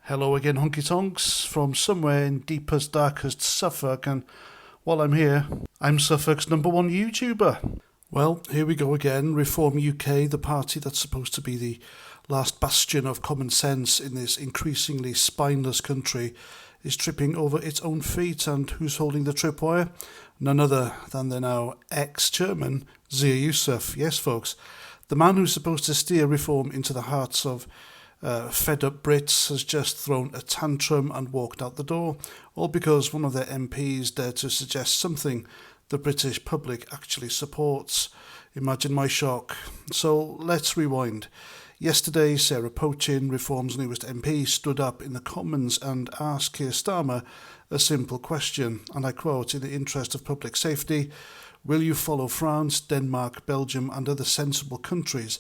Hello again, honky tonks, from somewhere in deepest, darkest Suffolk, and while I'm here, I'm Suffolk's number one YouTuber. Well, here we go again. Reform UK, the party that's supposed to be the last bastion of common sense in this increasingly spineless country, is tripping over its own feet, and who's holding the tripwire? None other than the now ex-chairman, Yusuf. Yes, folks, the man who's supposed to steer reform into the hearts of fed-up Brits has just thrown a tantrum and walked out the door, all because one of their MPs dared to suggest something the British public actually supports. Imagine my shock. So let's rewind. Yesterday, Sarah Pochin, Reform's newest MP, stood up in the Commons and asked Keir Starmer a simple question, and I quote, "In the interest of public safety, will you follow France, Denmark, Belgium and other sensible countries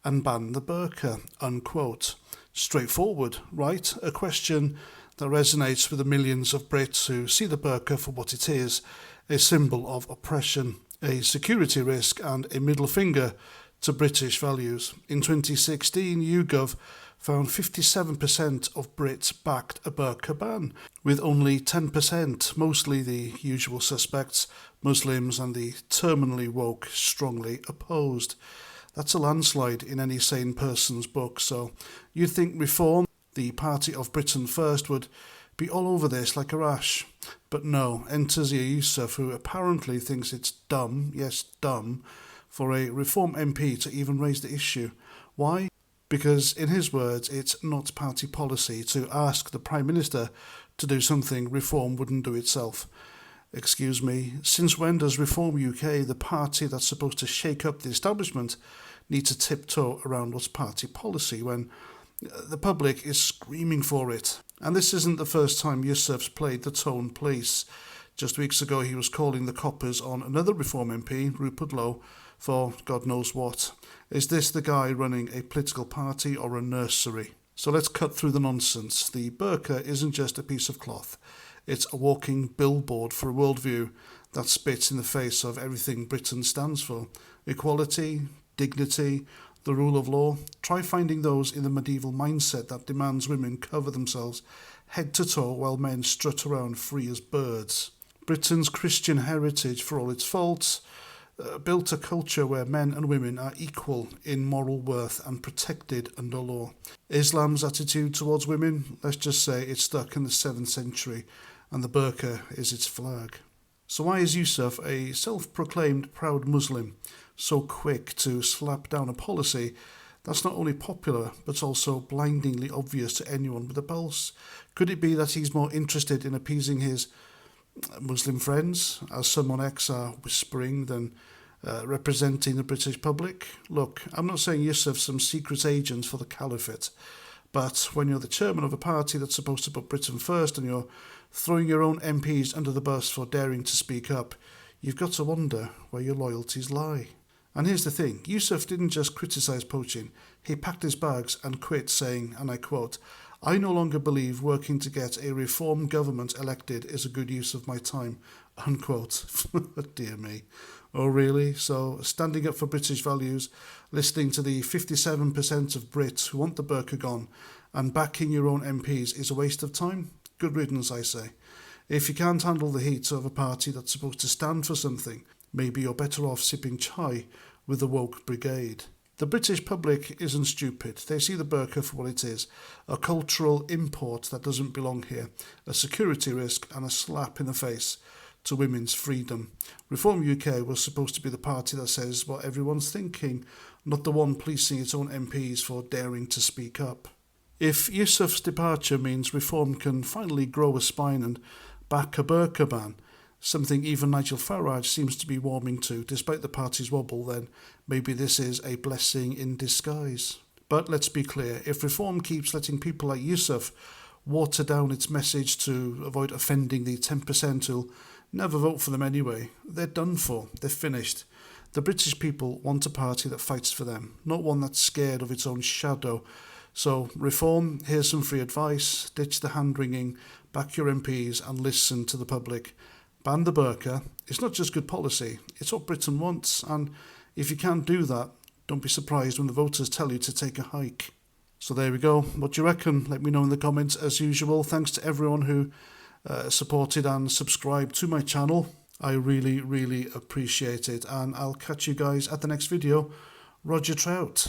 and ban the burqa?" Unquote. Straightforward, right? A question that resonates with the millions of Brits who see the burqa for what it is, a symbol of oppression, a security risk and a middle finger to British values. In 2016, YouGov found 57% of Brits backed a burqa ban, with only 10%, mostly the usual suspects, Muslims and the terminally woke, strongly opposed. That's a landslide in any sane person's book, so you'd think Reform, the party of Britain First, would be all over this like a rash. But no, enters Yusuf, who apparently thinks it's dumb, yes dumb, for a Reform MP to even raise the issue. Why? Because, in his words, it's not party policy to ask the Prime Minister to do something Reform wouldn't do itself. Excuse me, since when does Reform UK, the party that's supposed to shake up the establishment, need to tiptoe around what's party policy when the public is screaming for it? And this isn't the first time Yusuf's played the tone police. Just weeks ago he was calling the coppers on another Reform MP, Rupert Lowe, for God knows what. Is this the guy running a political party or a nursery? So let's cut through the nonsense. The burqa isn't just a piece of cloth. It's a walking billboard for a worldview that spits in the face of everything Britain stands for. Equality, dignity, the rule of law. Try finding those in the medieval mindset that demands women cover themselves head to toe while men strut around free as birds. Britain's Christian heritage, for all its faults, built a culture where men and women are equal in moral worth and protected under law. Islam's attitude towards women, let's just say it's stuck in the 7th century, and the burqa is its flag. So why is Yusuf, a self-proclaimed proud Muslim, so quick to slap down a policy that's not only popular but also blindingly obvious to anyone with a pulse? Could it be that he's more interested in appeasing his Muslim friends, as some on X are whispering, than representing the British public? Look, I'm not saying Yusuf's some secret agent for the caliphate, but when you're the chairman of a party that's supposed to put Britain first and you're throwing your own MPs under the bus for daring to speak up, you've got to wonder where your loyalties lie. And here's the thing, Yusuf didn't just criticise poaching, he packed his bags and quit, saying, and I quote, "I no longer believe working to get a Reform government elected is a good use of my time," unquote. Dear me. Oh really? So standing up for British values, listening to the 57% of Brits who want the burqa gone, and backing your own MPs is a waste of time? Good riddance, I say. If you can't handle the heat of a party that's supposed to stand for something, maybe you're better off sipping chai with the woke brigade. The British public isn't stupid. They see the burqa for what it is, a cultural import that doesn't belong here, a security risk and a slap in the face to women's freedom. Reform UK was supposed to be the party that says what everyone's thinking, not the one policing its own MPs for daring to speak up. If Yusuf's departure means Reform can finally grow a spine and back a burqa ban, something even Nigel Farage seems to be warming to despite the party's wobble, then maybe this is a blessing in disguise. But let's be clear, if Reform keeps letting people like Yusuf water down its message to avoid offending the 10% who'll never vote for them anyway, they're done for, they're finished. The British people want a party that fights for them, not one that's scared of its own shadow. So Reform, here's some free advice, ditch the hand-wringing, back your MPs and listen to the public. Ban the burqa. It's not just good policy, it's what Britain wants, and if you can't do that, don't be surprised when the voters tell you to take a hike. So there we go. What do you reckon? Let me know in the comments as usual. Thanks to everyone who supported and subscribed to my channel. I really, really appreciate it. And I'll catch you guys at the next video. Roger Trout.